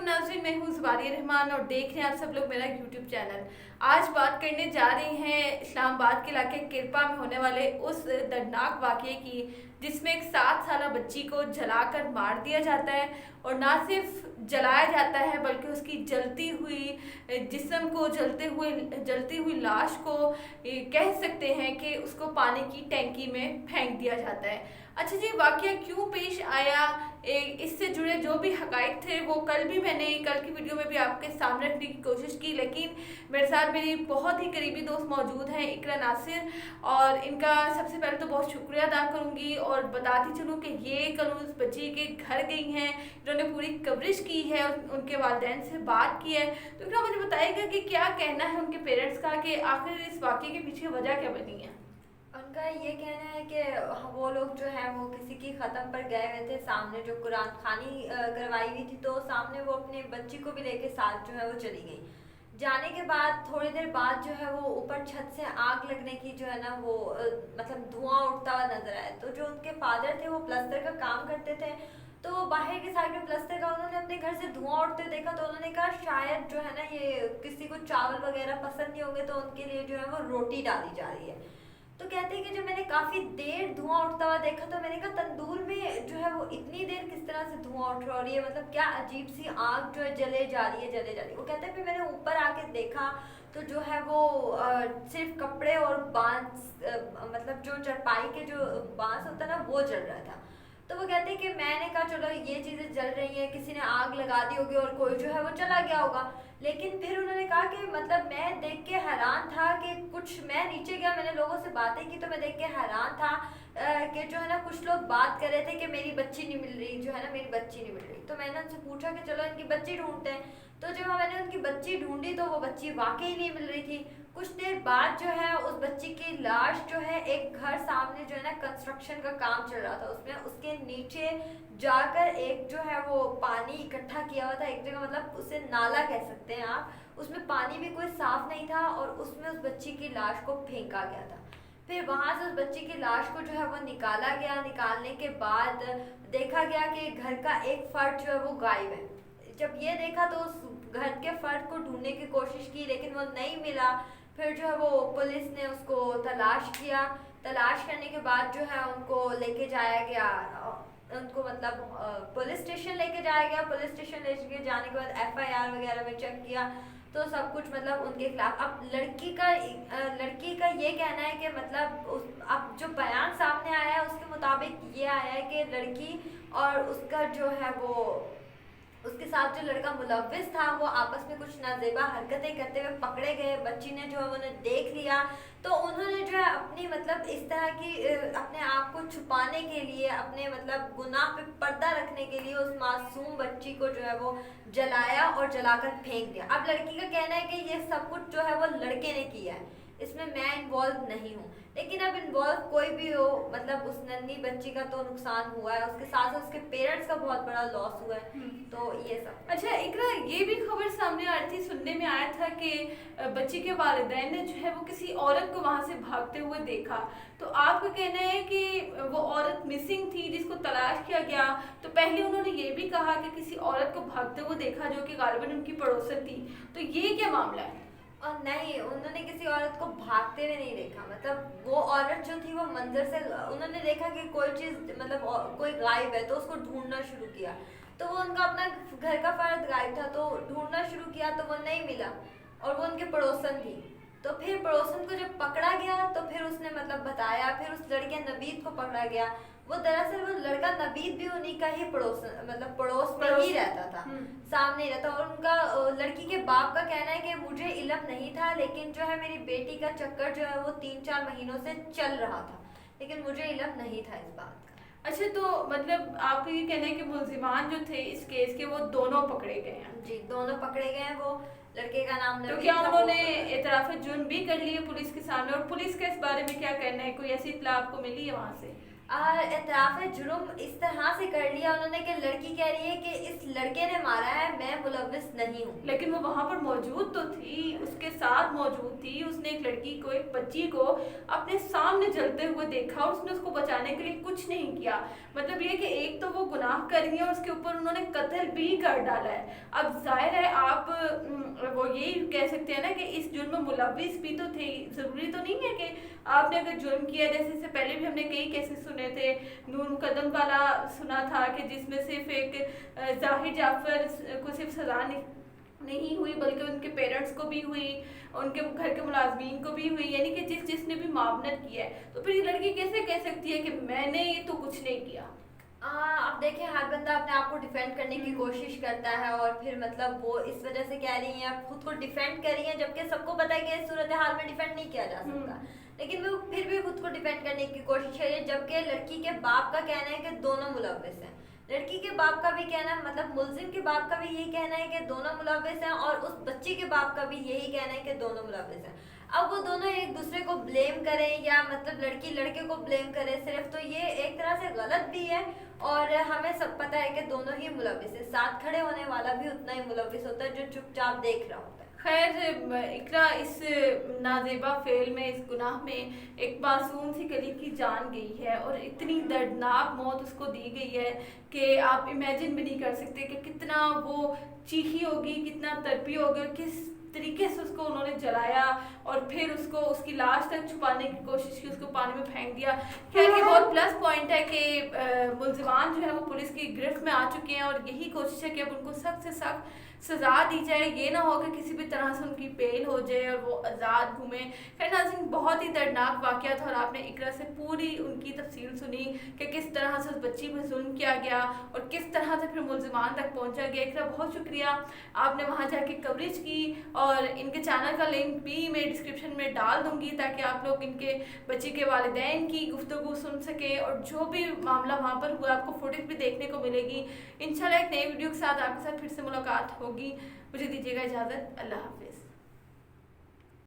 अस्सलाम नाज़रीन, मैं हूँ ज़ुबारिया रहमान और देख रहे हैं आप सब लोग मेरा यूट्यूब चैनल। आज बात करने जा रही हैं इस्लामाबाद के इलाके किरपा में होने वाले उस दर्दनाक वाक़ये की जिसमें एक 7 साला बच्ची को जलाकर मार दिया जाता है। और ना सिर्फ जलाया जाता है बल्कि उसकी जलती हुई जिस्म को जलती हुई लाश को कह सकते हैं कि उसको पानी की टैंकी में फेंक दिया जाता है। अच्छा जी, वाक़या क्यों पेश आया, इससे जुड़े जो भी हक़ाइक़ थे वो कल की वीडियो में भी आपके सामने रखने की कोशिश की, लेकिन मेरे साथ मेरी बहुत ही करीबी दोस्त मौजूद हैं इकरा नासिर, और इनका सबसे पहले तो बहुत शुक्रिया अदा करूंगी और बताती चलूँ कि ये कल उस बच्ची के घर गई हैं, इन्होंने पूरी कवरेज की है, उनके वालिदैन से बात की है। तो इकरा मुझे बताइएगा कि क्या कहना है उनके पेरेंट्स का कि आखिर इस वाक़ये के पीछे वजह क्या बनी है। उनका ये कहना है कि वो लोग जो है वो किसी की ख़त्म पर गए हुए थे, सामने जो कुरान खानी करवाई हुई थी, तो सामने वो अपने बच्ची को भी लेके साथ जो है वो चली गई। जाने के बाद थोड़ी देर बाद जो है वो ऊपर छत से आग लगने की जो है ना वो मतलब धुआं उठता हुआ नजर आया। तो जो उनके फादर थे वो प्लस्तर का काम करते थे, तो बाहर की साइड में प्लस्तर का उन्होंने अपने घर से धुआं उठते देखा, तो उन्होंने कहा शायद जो है ना ये किसी को चावल वगैरह पसंद नहीं होंगे, तो उनके लिए जो है वो रोटी डाली जा रही है। तो कहते हैं कि जब मैंने काफ़ी देर धुआं उठता हुआ देखा तो मैंने कहा तंदूर में जो है वो इतनी देर किस तरह से धुआं उठ रहा है, और ये मतलब क्या अजीब सी आग जो है जले जा रही है जले जा रही है। वो कहते हैं फिर मैंने ऊपर आके देखा तो जो है वो सिर्फ कपड़े और बांस मतलब जो चरपाई के जो बांस होता है ना वो जल रहा था। तो वो कहते हैं कि मैंने कहा चलो ये चीज़ें जल रही हैं, किसी ने आग लगा दी होगी और कोई जो है वो चला गया होगा। लेकिन फिर उन्होंने कहा कि मतलब मैं देख के हैरान था कि कुछ, मैं नीचे गया, मैंने लोगों से बातें की तो मैं देख के हैरान था कि जो है ना कुछ लोग बात कर रहे थे कि मेरी बच्ची नहीं मिल रही, जो है ना मेरी बच्ची नहीं मिल रही। तो मैंने उनसे पूछा कि चलो इनकी बच्ची ढूंढते हैं। तो जब मैंने उनकी बच्ची ढूंढी तो वो बच्ची वाकई नहीं मिल रही थी। कुछ देर बाद जो है उस बच्ची की लाश जो है एक घर सामने जो है ना कंस्ट्रक्शन का काम चल रहा था, उसमें उसके नीचे जाकर एक जो है वो पानी इकट्ठा किया हुआ था एक जगह, मतलब उसे नाला कह सकते हैं आप। उसमें पानी भी कोई साफ नहीं था और उसमें उस बच्ची की लाश को फेंका गया था। फिर वहां से उस बच्ची की लाश को जो है वो निकाला गया। निकालने के बाद देखा गया कि घर का एक फर्द जो है वो गायब है। जब ये देखा तो उस घर के फर्द को ढूंढने की कोशिश की लेकिन वो नहीं मिला। फिर जो है वो पुलिस ने उसको तलाश किया। तलाश करने के बाद जो है उनको लेके जाया गया, उनको मतलब पुलिस स्टेशन लेके जाया गया। पुलिस स्टेशन लेके जाने के बाद एफआईआर वगैरह में चेक किया तो सब कुछ मतलब उनके खिलाफ। अब लड़की का ये कहना है कि मतलब अब जो बयान सामने आया है उसके मुताबिक ये आया है कि लड़की और उसका जो है वो उसके साथ जो लड़का मुलव्विस था वो आपस में कुछ नाजेबा हरकतें करते हुए पकड़े गए। बच्ची ने जो है उन्हें देख लिया तो उन्होंने जो है अपनी मतलब इस तरह की अपने आप को छुपाने के लिए, अपने मतलब गुनाह पे पर्दा रखने के लिए उस मासूम बच्ची को जो है वो जलाया और जलाकर फेंक दिया। अब लड़की का कहना है कि ये सब कुछ जो है वो लड़के ने किया है, इसमें मैं इन्वॉल्व नहीं हूँ। लेकिन अब इन्वॉल्व कोई भी हो, मतलब उस नन्ही बच्ची का तो नुकसान हुआ है, उसके साथ साथ उसके पेरेंट्स का बहुत बड़ा लॉस हुआ है। तो ये सब। अच्छा इकरा, ये भी खबर सामने आ रही थी, सुनने में आया था कि बच्ची के वालिदैन ने जो है वो किसी औरत को वहां से भागते हुए देखा। तो आपका कहना है कि वो औरत मिसिंग थी जिसको तलाश किया गया। तो पहले उन्होंने ये भी कहा कि किसी औरत को भागते हुए देखा जो कि गालिबन उनकी पड़ोसन थी। तो ये क्या मामला है? और नहीं, उन्होंने किसी औरत को भागते हुए नहीं देखा। मतलब वो औरत जो थी वो मंजर से उन्होंने देखा कि कोई चीज़ मतलब कोई गायब है तो उसको ढूंढना शुरू किया। तो वो उनका अपना घर का फर्द गायब था तो ढूंढना शुरू किया तो वो नहीं मिला और वो उनके पड़ोसन थी। तो फिर पड़ोसन को जब पकड़ा गया तो फिर उसने मतलब बताया, फिर उस लड़के नवीद को पकड़ा गया। वो दरअसल वो लड़का नवीद भी उन्हीं का ही पड़ोसन मतलब पड़ोस में ही रहता था, सामने ही रहता। और उनका लड़की के बाप का कहना है कि मुझे इल्म नहीं था, लेकिन जो है मेरी बेटी का चक्कर जो है वो 3-4 महीनों से चल रहा था, लेकिन मुझे इल्म नहीं था इस बात का। अच्छा, तो मतलब आपका ये कहना है कि मुल्जिमान जो थे इस केस के वो दोनों पकड़े गए हैं? जी, दोनों पकड़े गए हैं। वो लड़के का नाम तो नवीद क्या था, उन्होंने एतराफ़ जुर्म भी कर लिए पुलिस के सामने, और पुलिस का इस बारे में क्या कहना है? कोई ऐसी इत्तला आपको मिली है वहाँ से? एतराफ़ जुर्म इस तरह से कर लिया उन्होंने कि लड़की कह रही है कि इस लड़के ने मारा है, मैं मुलव्विस नहीं हूँ। लेकिन वो वहां पर मौजूद तो थी, उसके साथ मौजूद थी। उसने एक लड़की को, एक बच्ची को अपने सामने जलते हुए देखा और उसने उसको बचाने के लिए कुछ नहीं किया। मतलब ये कि एक तो वो गुनाह कर रही है और उसके ऊपर उन्होंने कत्ल भी कर डाला है। अब जाहिर है आप वो यही कह सकते हैं ना कि इस जुर्म में मुलव्विस भी तो थे। जरूरी तो नहीं है कि आपने अगर जुर्म किया, जैसे इससे पहले भी हमने कई केसेस सुने थे। नूर मुकद्दम वाला सुना था कि जिसमें सिर्फ एक जाहिर जाफर को सिर्फ सजा नहीं हुई बल्कि उनके पेरेंट्स को भी हुई, उनके घर के मुलाजमीन को भी हुई, यानी कि जिसने भी मामनत किया है। तो फिर ये लड़की कैसे कह सकती है कि मैंने ये तो कुछ नहीं किया। अब देखिए, हर बंदा अपने आप को डिफेंड करने की कोशिश करता है और फिर मतलब वो इस वजह से कह रही हैं, खुद को डिफेंड कर रही हैं, जबकि सबको पता है कि इस सूरत हाल में डिफेंड नहीं किया जा सकता। लेकिन वो फिर भी खुद को डिफेंड करने की कोशिश कर रही है, जबकि लड़की के बाप का कहना है कि दोनों मुलव्विस हैं। लड़की के बाप का भी कहना है, मतलब मुलजिम के बाप का भी यही कहना है कि दोनों मुलव्विस हैं, और उस बच्ची के बाप का भी यही कहना है कि दोनों मुलव्विस हैं। अब वो दोनों एक दूसरे को ब्लेम करें या मतलब लड़की लड़के को ब्लेम करे सिर्फ, तो ये एक तरह से गलत भी है। और हमें सब पता है कि दोनों ही मुलव्विस है, साथ खड़े होने वाला भी उतना ही मुलव्विस होता है जो चुपचाप देख रहा होता है। खैर इकरा, इस नाजेबा फेल में, इस गुनाह में एक मासूम सी कली की जान गई है और इतनी दर्दनाक मौत उसको दी गई है कि आप इमेजिन भी नहीं कर सकते कि कितना वो चीखी होगी, कितना तड़पी होगी और किस तरीके से उसको उन्होंने जलाया और फिर उसको उसकी लाश तक छुपाने की कोशिश की, उसको पानी में फेंक दिया। खैर ये बहुत प्लस पॉइंट है कि मुल्जिमान जो है वो पुलिस की गिरफ्त में आ चुके हैं और यही कोशिश है कि अब उनको सख्त से सख्त सजा दी जाए। ये ना हो कि किसी भी तरह से उनकी बेल हो जाए और वो आज़ाद घूमें। खैर नाज़रीन, बहुत ही दर्दनाक वाक़या था और आपने इकरा से पूरी उनकी तफसील सुनी कि किस तरह से उस बच्ची पर जुल्म किया गया और किस तरह से फिर मुल्जिमान तक पहुंचा गया। इकरा, बहुत शुक्रिया, आपने वहाँ जाके कवरेज की और इनके चैनल का लिंक भी मैं डिस्क्रिप्शन में डाल दूँगी ताकि आप लोग इनके बच्ची के वालिदैन की गुफ्तगू सुन सकें और जो भी मामला वहाँ पर हुआ आपको फुटेज भी देखने को मिलेगी। इंशाल्लाह एक नई वीडियो के साथ आपके साथ फिर से मुलाकात होगी। मुझे दीजिएगा इजाज़त। अल्लाह हाफिज़।